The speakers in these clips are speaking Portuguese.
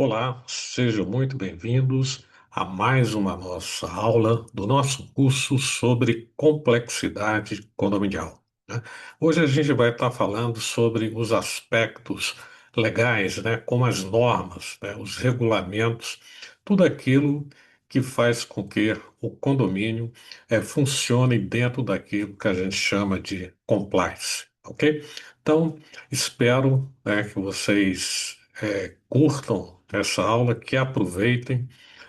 Olá, sejam muito bem-vindos a mais uma nossa aula do nosso curso sobre complexidade condominial, né? Hoje a gente vai estar falando sobre os aspectos legais, né, como as normas, né, os regulamentos, tudo aquilo que faz com que o condomínio funcione dentro daquilo que a gente chama de compliance, ok? Então, espero, né, que vocês curtam essa aula, que aproveitem,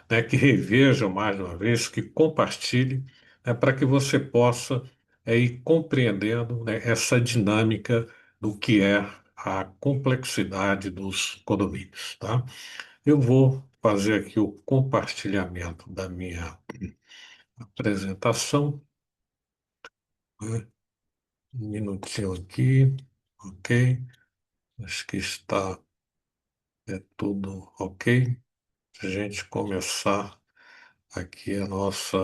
né, que revejam mais uma vez, que compartilhem, né, para que você possa ir compreendendo, né, essa dinâmica do que é a complexidade dos condomínios, tá? Eu vou fazer aqui o compartilhamento da minha apresentação, né? Um minutinho aqui, ok? Acho que está tudo ok. A gente começar aqui a nossa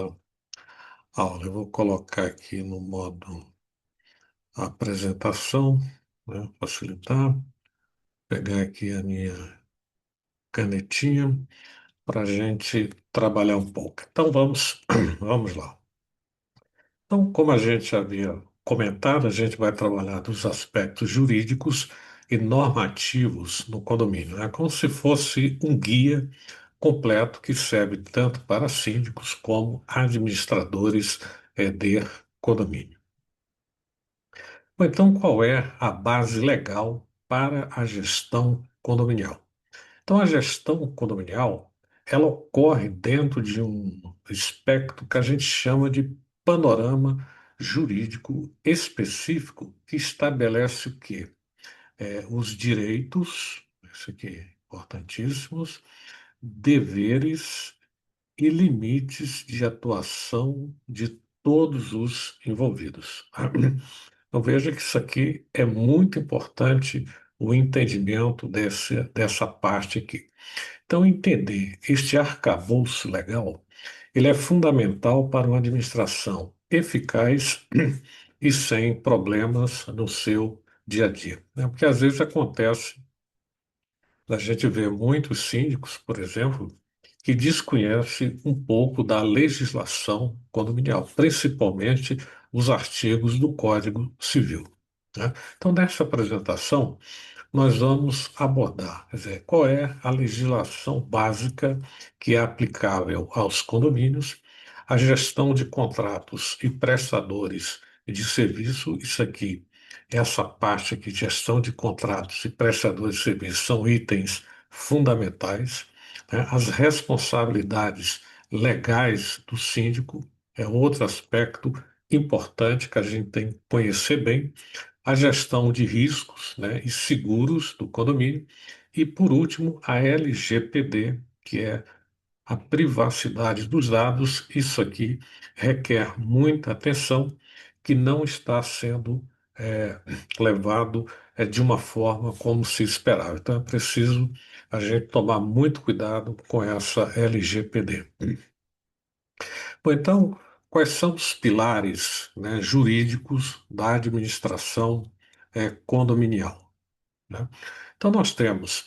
aula. Eu vou colocar aqui no modo apresentação, né, facilitar, pegar aqui a minha canetinha para a gente trabalhar um pouco. Então vamos lá. Então, como a gente havia comentado, a gente vai trabalhar dos aspectos jurídicos e normativos no condomínio. É como se fosse um guia completo que serve tanto para síndicos como administradores de condomínio. Bom, então, qual é a base legal para a gestão condominial? Então, a gestão condominial, ela ocorre dentro de um espectro que a gente chama de panorama jurídico específico que estabelece o quê? Os direitos, isso aqui é importantíssimos, deveres e limites de atuação de todos os envolvidos. Então veja que isso aqui é muito importante, o entendimento dessa parte aqui. Então entender este arcabouço legal, ele é fundamental para uma administração eficaz e sem problemas no seu dia a dia, né? Porque às vezes acontece a gente vê muitos síndicos, por exemplo, que desconhecem um pouco da legislação condominial, principalmente os artigos do Código Civil, né? Então, nessa apresentação, nós vamos abordar, quer dizer, qual é a legislação básica que é aplicável aos condomínios, a gestão de contratos e prestadores de serviço, isso aqui, essa parte aqui, gestão de contratos e prestadores de serviço, são itens fundamentais, né? As responsabilidades legais do síndico é outro aspecto importante que a gente tem que conhecer bem, a gestão de riscos, né, e seguros do condomínio, e, por último, a LGPD, que é a privacidade dos dados. Isso aqui requer muita atenção, que não está sendo é, levado de uma forma como se esperava. Então, é preciso a gente tomar muito cuidado com essa LGPD. Bom, então, quais são os pilares, né, jurídicos da administração condominial, né? Então,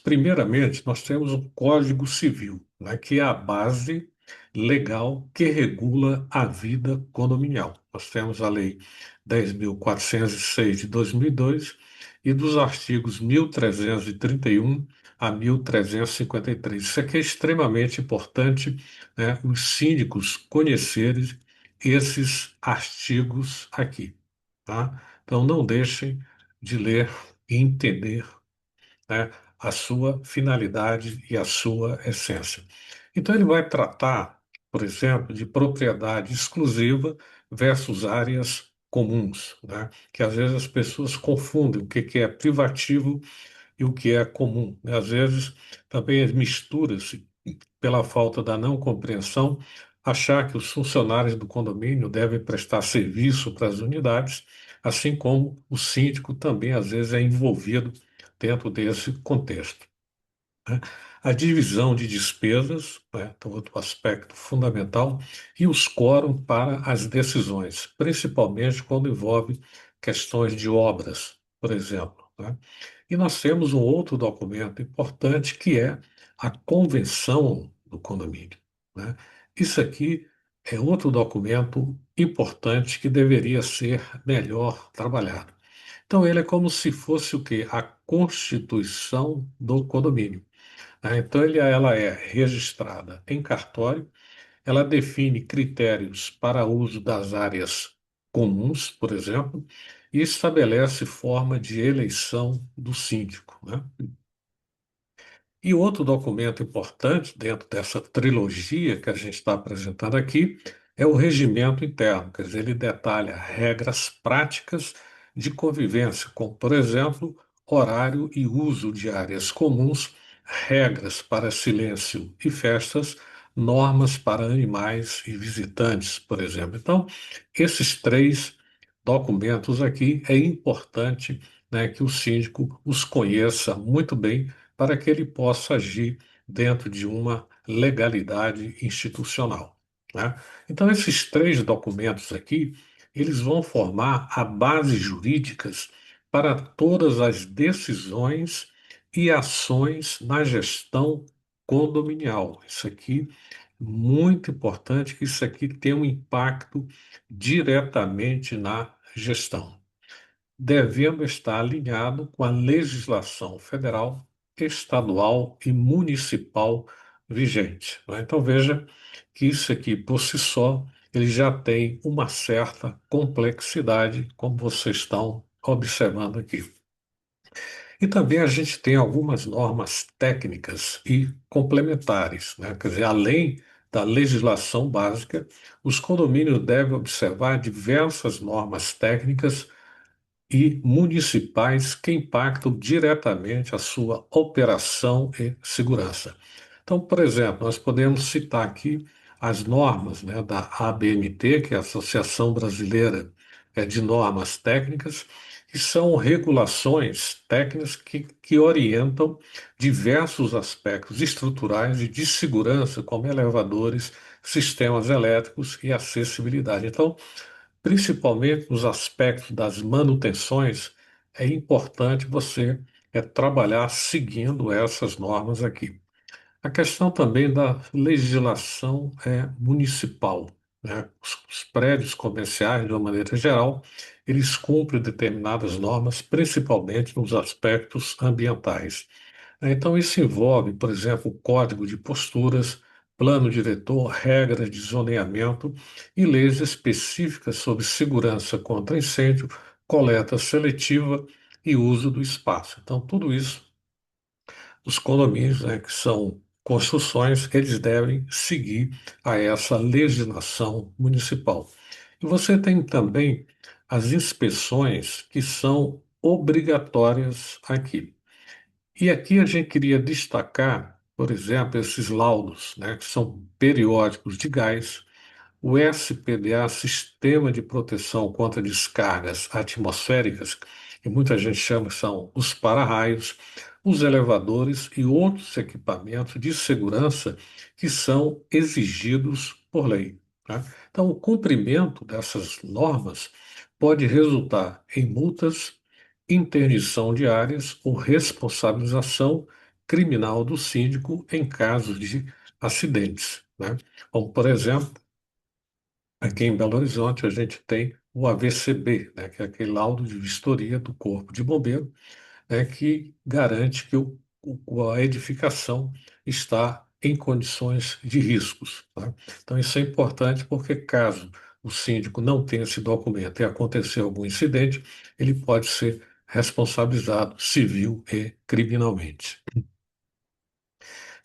primeiramente, nós temos o Código Civil, né, que é a base legal que regula a vida condominial. Nós temos a Lei 10.406 de 2002 e dos artigos 1.331 a 1.353. Isso aqui é extremamente importante, né, os síndicos conhecerem esses artigos aqui, tá? Então, não deixem de ler e entender, né, a sua finalidade e a sua essência. Então, ele vai tratar, por exemplo, de propriedade exclusiva versus áreas comuns, né? Que às vezes as pessoas confundem o que é privativo e o que é comum, né? Às vezes também mistura-se, pela falta da não compreensão, achar que os funcionários do condomínio devem prestar serviço para as unidades, assim como o síndico também às vezes é envolvido dentro desse contexto, né? A divisão de despesas, né, então, outro aspecto fundamental, e os quórum para as decisões, principalmente quando envolve questões de obras, por exemplo, né? E nós temos um outro documento importante que é a Convenção do Condomínio, né? Isso aqui é outro documento importante que deveria ser melhor trabalhado. Então, ele é como se fosse o quê? A Constituição do condomínio, né? Então, ela é registrada em cartório, ela define critérios para uso das áreas comuns, por exemplo, e estabelece forma de eleição do síndico, né? E outro documento importante dentro dessa trilogia que a gente está apresentando aqui é o regimento interno, quer dizer, ele detalha regras práticas de convivência, como, por exemplo, horário e uso de áreas comuns, regras para silêncio e festas, normas para animais e visitantes, por exemplo. Então, esses três documentos aqui é importante, né, que o síndico os conheça muito bem para que ele possa agir dentro de uma legalidade institucional, né? Então, esses três documentos aqui, eles vão formar a base jurídicas para todas as decisões e ações na gestão condominial. Isso aqui, muito importante, que isso aqui tem um impacto diretamente na gestão, devendo estar alinhado com a legislação federal, estadual e municipal vigente, né? Então veja que isso aqui por si só ele já tem uma certa complexidade, como vocês estão observando aqui. E também a gente tem algumas normas técnicas e complementares, né? Quer dizer, além da legislação básica, os condomínios devem observar diversas normas técnicas e municipais que impactam diretamente a sua operação e segurança. Então, por exemplo, nós podemos citar aqui as normas, né, da ABNT, que é a Associação Brasileira de Normas Técnicas, que são regulações técnicas que orientam diversos aspectos estruturais e de segurança, como elevadores, sistemas elétricos e acessibilidade. Então, principalmente nos aspectos das manutenções, é importante você trabalhar seguindo essas normas aqui. A questão também da legislação municipal, né? Os prédios comerciais, de uma maneira geral, eles cumprem determinadas normas, principalmente nos aspectos ambientais. Então, isso envolve, por exemplo, código de posturas, plano diretor, regras de zoneamento e leis específicas sobre segurança contra incêndio, coleta seletiva e uso do espaço. Então, tudo isso, os condomínios, né, que são construções, eles devem seguir a essa legislação municipal. E você tem também as inspeções que são obrigatórias aqui. E aqui a gente queria destacar, por exemplo, esses laudos, né, que são periódicos de gás, o SPDA, Sistema de Proteção contra Descargas Atmosféricas, que muita gente chama são os para-raios, os elevadores e outros equipamentos de segurança que são exigidos por lei, tá? Então, o cumprimento dessas normas pode resultar em multas, interdição de áreas ou responsabilização criminal do síndico em casos de acidentes, né? Como, por exemplo, aqui em Belo Horizonte, a gente tem o AVCB, né, que é aquele laudo de vistoria do Corpo de Bombeiro, né, que garante que a edificação está em condições de riscos, tá? Então, isso é importante porque, caso o síndico não tenha esse documento e acontecer algum incidente, ele pode ser responsabilizado civil e criminalmente.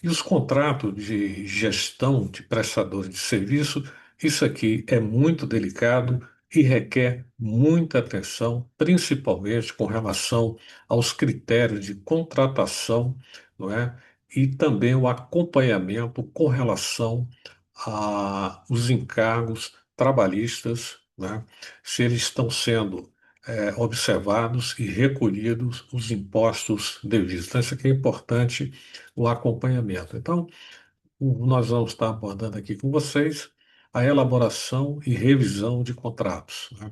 E os contratos de gestão de prestadores de serviço, isso aqui é muito delicado e requer muita atenção, principalmente com relação aos critérios de contratação, não é? E também o acompanhamento com relação aos encargos trabalhistas, né? Se eles estão sendo observados e recolhidos os impostos devidos. Então, isso aqui é importante, o acompanhamento. Então, nós vamos estar abordando aqui com vocês a elaboração e revisão de contratos, né?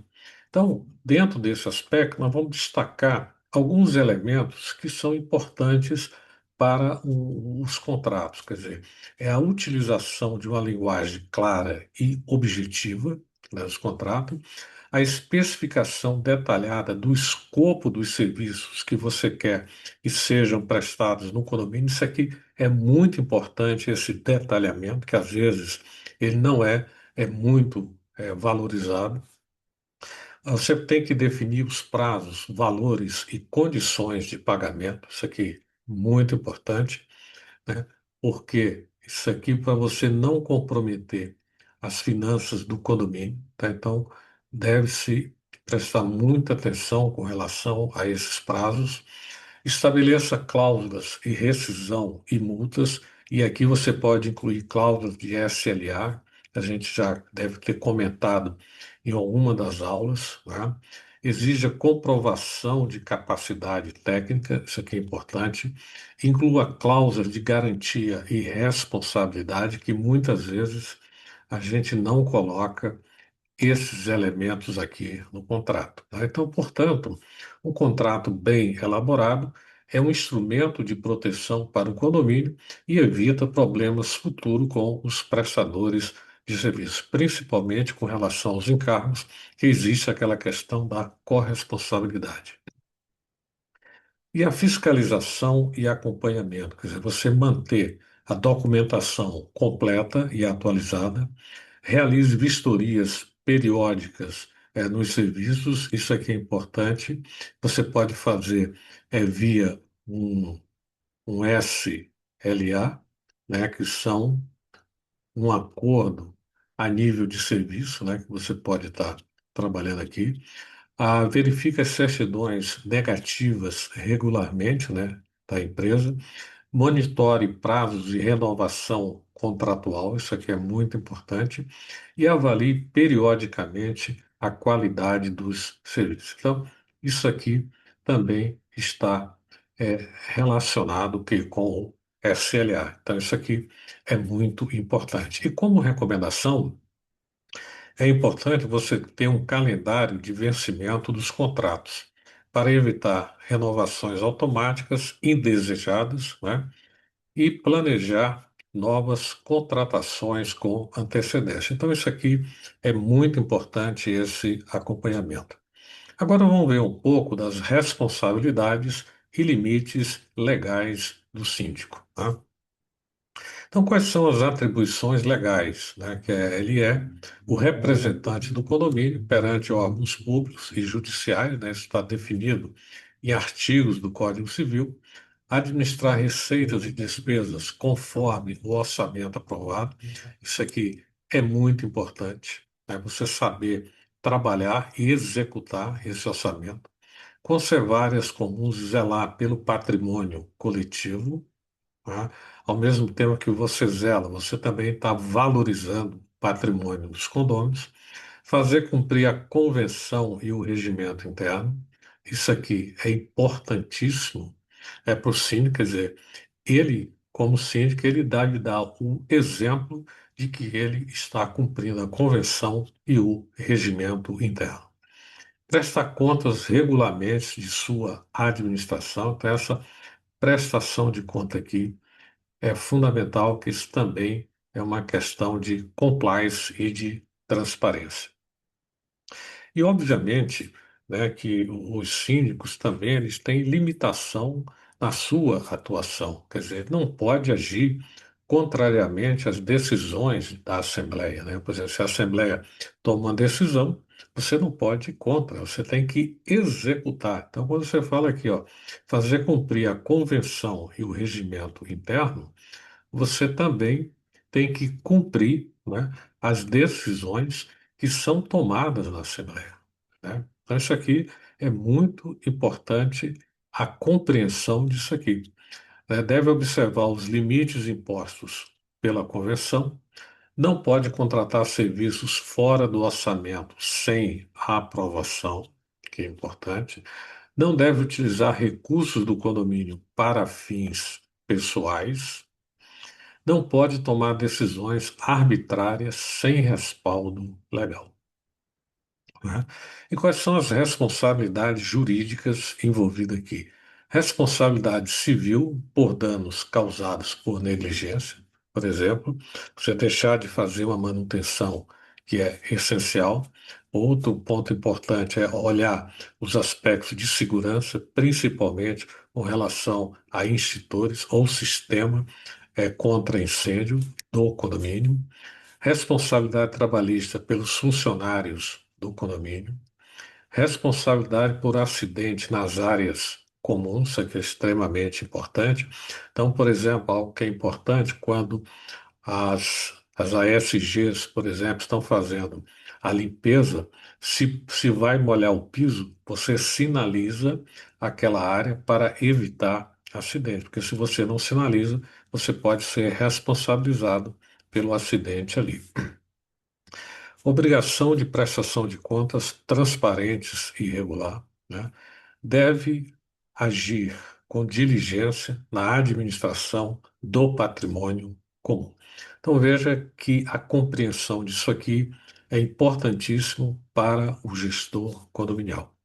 Então, dentro desse aspecto, nós vamos destacar alguns elementos que são importantes para os contratos. Quer dizer, é a utilização de uma linguagem clara e objetiva, né, dos contratos, a especificação detalhada do escopo dos serviços que você quer que sejam prestados no condomínio. Isso aqui é muito importante, esse detalhamento, que às vezes ele não é muito valorizado. Você tem que definir os prazos, valores e condições de pagamento. Isso aqui é muito importante, né? Porque isso aqui para você não comprometer as finanças do condomínio, tá? Então, deve-se prestar muita atenção com relação a esses prazos. Estabeleça cláusulas de rescisão e multas, e aqui você pode incluir cláusulas de SLA, a gente já deve ter comentado em alguma das aulas, né? Exija comprovação de capacidade técnica, isso aqui é importante. Inclua cláusulas de garantia e responsabilidade, que muitas vezes a gente não coloca esses elementos aqui no contrato, tá? Então, portanto, um contrato bem elaborado é um instrumento de proteção para o condomínio e evita problemas futuros com os prestadores de serviço, principalmente com relação aos encargos, que existe aquela questão da corresponsabilidade. E a fiscalização e acompanhamento, quer dizer, você manter a documentação completa e atualizada, realize vistorias periódicas nos serviços, isso aqui é importante. Você pode fazer via um SLA, né, que são um acordo a nível de serviço, né, que você pode estar trabalhando aqui. Verifica as certidões negativas regularmente, né, da empresa. Monitore prazos de renovação contratual, isso aqui é muito importante, e avalie periodicamente a qualidade dos serviços. Então, isso aqui também está relacionado com o SLA. Então, isso aqui é muito importante. E como recomendação, é importante você ter um calendário de vencimento dos contratos para evitar renovações automáticas indesejadas, né? E planejar novas contratações com antecedência. Então, isso aqui é muito importante, esse acompanhamento. Agora vamos ver um pouco das responsabilidades e limites legais do síndico, tá? Então, quais são as atribuições legais, né? Ele é o representante do condomínio perante órgãos públicos e judiciais, né? Isso está definido em artigos do Código Civil. Administrar receitas e despesas conforme o orçamento aprovado. Isso aqui é muito importante, né? Você saber trabalhar e executar esse orçamento. Conservar áreas comuns e zelar pelo patrimônio coletivo, tá? Ao mesmo tempo que você zela, você também está valorizando o patrimônio dos condôminos. Fazer cumprir a convenção e o regimento interno. Isso aqui é importantíssimo para o síndico, quer dizer, ele, como síndico, ele deve dar o exemplo de que ele está cumprindo a convenção e o regimento interno. Prestar contas regularmente de sua administração, então essa prestação de conta aqui é fundamental, que isso também é uma questão de compliance e de transparência. E, obviamente, né, que os síndicos também eles têm limitação na sua atuação, quer dizer, não pode agir contrariamente às decisões da Assembleia, né? Por exemplo, se a Assembleia toma uma decisão, você não pode ir contra, você tem que executar. Então, quando você fala aqui, ó, fazer cumprir a convenção e o regimento interno, você também tem que cumprir, né, as decisões que são tomadas na Assembleia, né? Então, isso aqui é muito importante, a compreensão disso aqui, né? Deve observar os limites impostos pela Convenção, não pode contratar serviços fora do orçamento sem a aprovação, que é importante, não deve utilizar recursos do condomínio para fins pessoais, não pode tomar decisões arbitrárias sem respaldo legal. Né? E quais são as responsabilidades jurídicas envolvidas aqui? Responsabilidade civil por danos causados por negligência, por exemplo, você deixar de fazer uma manutenção que é essencial. Outro ponto importante é olhar os aspectos de segurança, principalmente com relação a extintores ou sistema contra incêndio do condomínio. Responsabilidade trabalhista pelos funcionários do condomínio, responsabilidade por acidente nas áreas comuns, isso aqui é extremamente importante. Então, por exemplo, algo que é importante quando as ASGs, por exemplo, estão fazendo a limpeza, se vai molhar o piso, você sinaliza aquela área para evitar acidente, porque se você não sinaliza, você pode ser responsabilizado pelo acidente ali. Obrigação de prestação de contas transparentes e regular, né? Deve agir com diligência na administração do patrimônio comum. Então veja que a compreensão disso aqui é importantíssimo para o gestor condominial.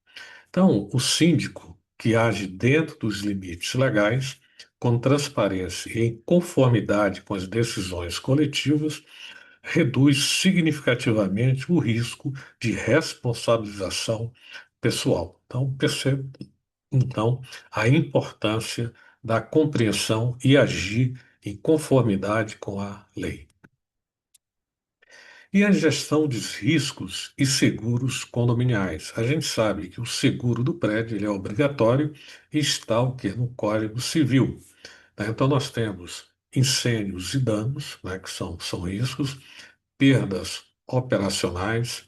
Então, o síndico que age dentro dos limites legais, com transparência e em conformidade com as decisões coletivas, reduz significativamente o risco de responsabilização pessoal. Então, perceba, então, a importância da compreensão e agir em conformidade com a lei. E a gestão dos riscos e seguros condominiais. A gente sabe que o seguro do prédio ele é obrigatório e está o que no Código Civil. Né? Então, nós temos incêndios e danos, né, que são riscos, perdas operacionais,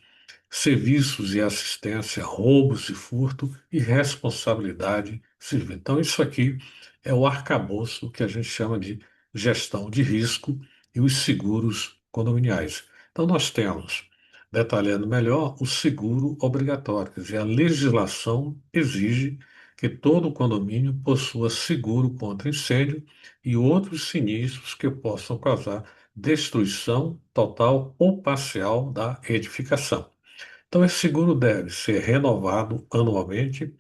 serviços e assistência, roubos e furto e responsabilidade civil. Então, isso aqui é o arcabouço que a gente chama de gestão de risco e os seguros condominiais. Então, nós temos, detalhando melhor, o seguro obrigatório, quer dizer, a legislação exige que todo condomínio possua seguro contra incêndio e outros sinistros que possam causar destruição total ou parcial da edificação. Então, esse seguro deve ser renovado anualmente,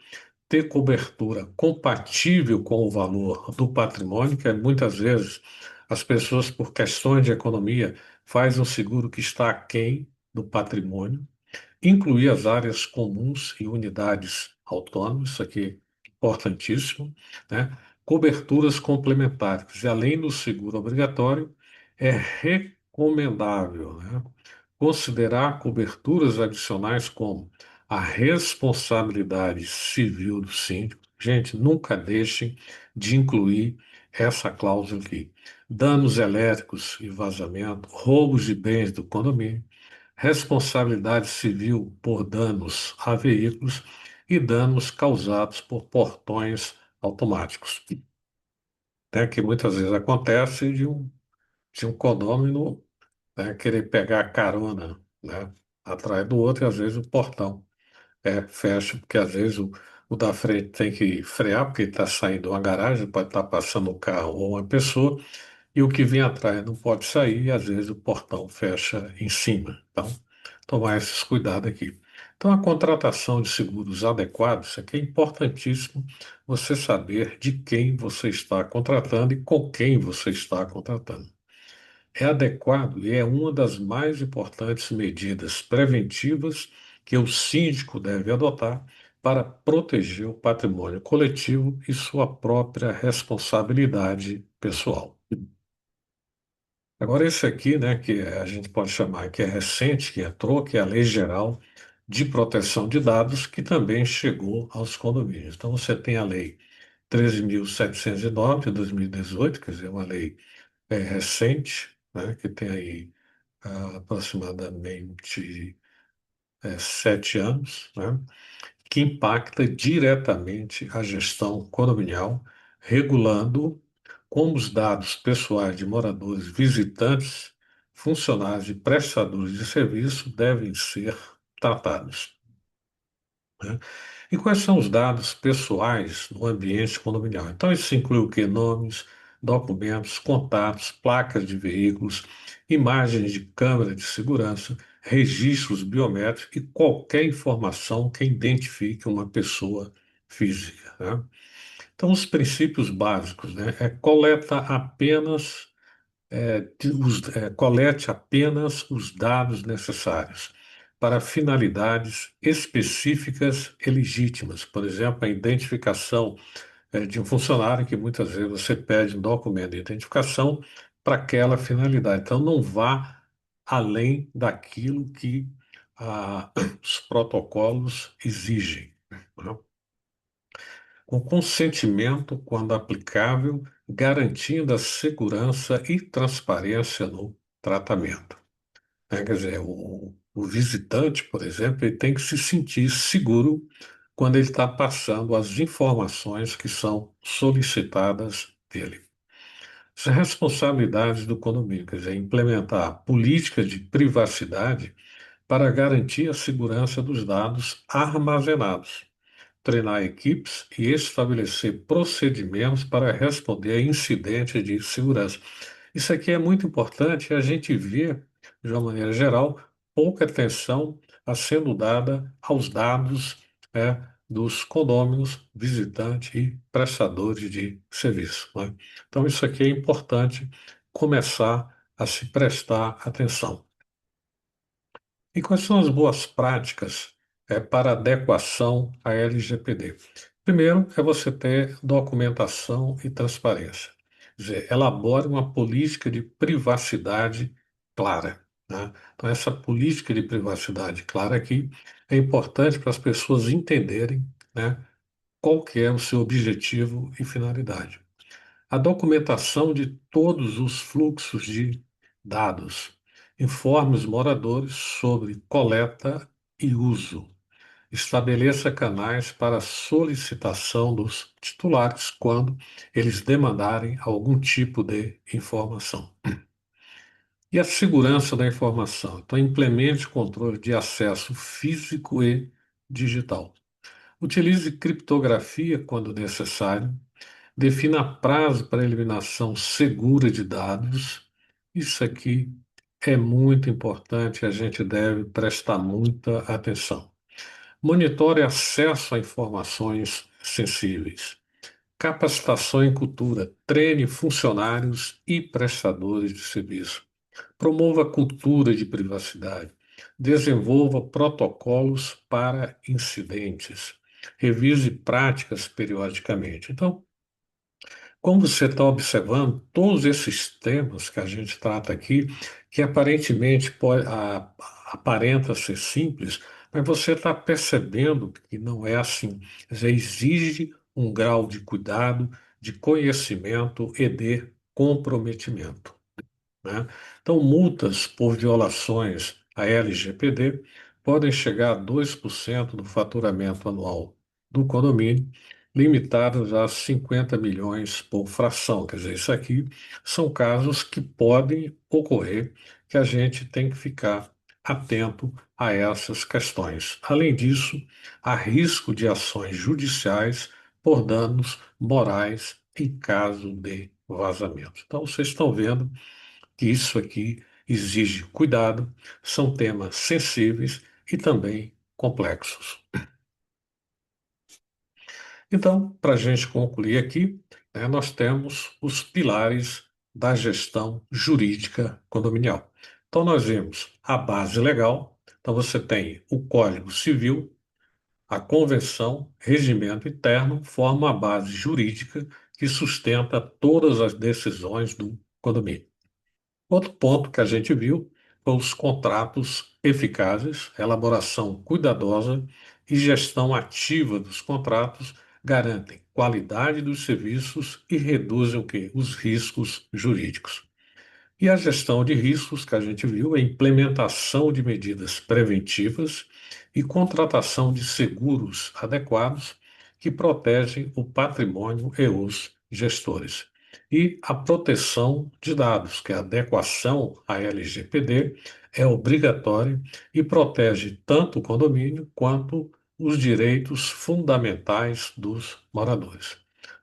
ter cobertura compatível com o valor do patrimônio, que muitas vezes as pessoas, por questões de economia, fazem um seguro que está aquém do patrimônio, incluir as áreas comuns e unidades autônomas, isso aqui é importantíssimo, né? Coberturas complementares, e além do seguro obrigatório, é recomendável, né, considerar coberturas adicionais como a responsabilidade civil do síndico. Gente, nunca deixem de incluir essa cláusula aqui. Danos elétricos e vazamento, roubos de bens do condomínio, responsabilidade civil por danos a veículos e danos causados por portões automáticos, né, que muitas vezes acontece de um condômino, né, querer pegar carona, né, atrás do outro e às vezes o portão fecha, porque às vezes o da frente tem que frear porque está saindo de uma garagem, pode estar passando um carro ou uma pessoa, e o que vem atrás não pode sair e às vezes o portão fecha em cima. Então, tomar esses cuidados aqui. Então, a contratação de seguros adequados, isso aqui é importantíssimo você saber de quem você está contratando e com quem você está contratando. É adequado e é uma das mais importantes medidas preventivas que o síndico deve adotar para proteger o patrimônio coletivo e sua própria responsabilidade pessoal. Agora, esse aqui, né, que a gente pode chamar que é recente, que entrou, que é a Lei Geral de Proteção de Dados, que também chegou aos condomínios. Então, você tem a Lei 13.709 de 2018, quer dizer, uma lei recente, né, que tem aí aproximadamente 7 anos, né, que impacta diretamente a gestão condominial, regulando como os dados pessoais de moradores, visitantes, funcionários e prestadores de serviço devem ser tratados, né? E quais são os dados pessoais no ambiente condominial? Então, isso inclui o que? Nomes, documentos, contatos, placas de veículos, imagens de câmera de segurança, registros biométricos e qualquer informação que identifique uma pessoa física, né? Então, os princípios básicos, né, colete apenas os dados necessários para finalidades específicas e legítimas. Por exemplo, a identificação de um funcionário que muitas vezes você pede um documento de identificação para aquela finalidade. Então, não vá além daquilo que os protocolos exigem, né? Com consentimento, quando aplicável, garantindo a segurança e transparência no tratamento. Quer dizer, o visitante, por exemplo, ele tem que se sentir seguro quando ele está passando as informações que são solicitadas dele. As responsabilidades do condomínio, quer dizer, implementar políticas de privacidade para garantir a segurança dos dados armazenados, treinar equipes e estabelecer procedimentos para responder a incidentes de segurança. Isso aqui é muito importante e a gente vê, de uma maneira geral, pouca atenção a sendo dada aos dados, dos condôminos, visitantes e prestadores de serviço, né? Então, isso aqui é importante começar a se prestar atenção. E quais são as boas práticas para adequação à LGPD? Primeiro, é você ter documentação e transparência. Quer dizer, elabore uma política de privacidade clara, né? Então, essa política de privacidade clara aqui é importante para as pessoas entenderem, né, qual que é o seu objetivo e finalidade. A documentação de todos os fluxos de dados. Informe os moradores sobre coleta e uso. Estabeleça canais para solicitação dos titulares quando eles demandarem algum tipo de informação. E a segurança da informação. Então, implemente controle de acesso físico e digital. Utilize criptografia quando necessário. Defina prazo para eliminação segura de dados. Isso aqui é muito importante, a gente deve prestar muita atenção. Monitore acesso a informações sensíveis. Capacitação em cultura. Treine funcionários e prestadores de serviço. Promova a cultura de privacidade. Desenvolva protocolos para incidentes. Revise práticas periodicamente. Então, como você está observando, todos esses temas que a gente trata aqui, que aparentemente aparenta ser simples, mas você está percebendo que não é assim. Quer dizer, exige um grau de cuidado, de conhecimento e de comprometimento, né? Então, multas por violações à LGPD podem chegar a 2% do faturamento anual do condomínio, limitadas a 50 milhões por fração. Quer dizer, isso aqui são casos que podem ocorrer, que a gente tem que ficar atento a essas questões. Além disso, há risco de ações judiciais por danos morais em caso de vazamento. Então, vocês estão vendo que isso aqui exige cuidado, são temas sensíveis e também complexos. Então, para a gente concluir aqui, né, nós temos os pilares da gestão jurídica condominial. Então, nós vimos a base legal, então você tem o Código Civil, a convenção, regimento interno, forma a base jurídica que sustenta todas as decisões do condomínio. Outro ponto que a gente viu foi os contratos eficazes, elaboração cuidadosa e gestão ativa dos contratos garantem qualidade dos serviços e reduzem o quê? Os riscos jurídicos. E a gestão de riscos que a gente viu é implementação de medidas preventivas e contratação de seguros adequados que protegem o patrimônio e os gestores. E a proteção de dados, que é a adequação à LGPD, é obrigatória e protege tanto o condomínio quanto os direitos fundamentais dos moradores.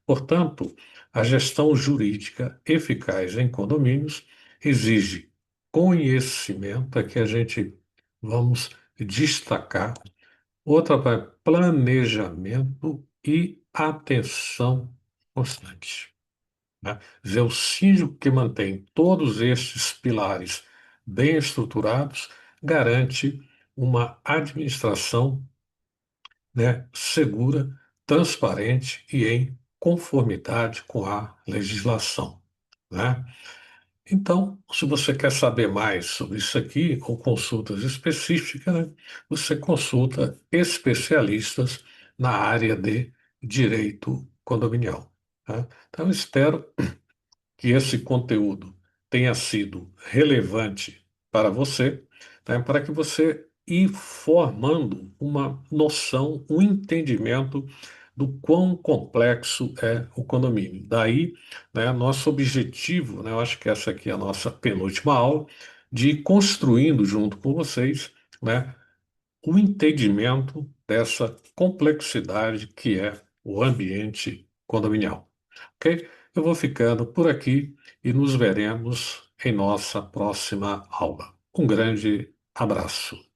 Portanto, a gestão jurídica eficaz em condomínios exige conhecimento, é que a gente vamos destacar. Outra vai planejamento e atenção constante, né? Dizer, o síndico que mantém todos estes pilares bem estruturados garante uma administração, né, segura, transparente e em conformidade com a legislação, né? Então, se você quer saber mais sobre isso aqui, com consultas específicas, né, você consulta especialistas na área de direito condominial, tá? Então, espero que esse conteúdo tenha sido relevante para você, né, para que você ir formando uma noção, um entendimento do quão complexo é o condomínio. Daí, né, nosso objetivo, né, eu acho que essa aqui é a nossa penúltima aula, de ir construindo junto com vocês, né, o entendimento dessa complexidade que é o ambiente condominial. Ok? Eu vou ficando por aqui e nos veremos em nossa próxima aula. Um grande abraço.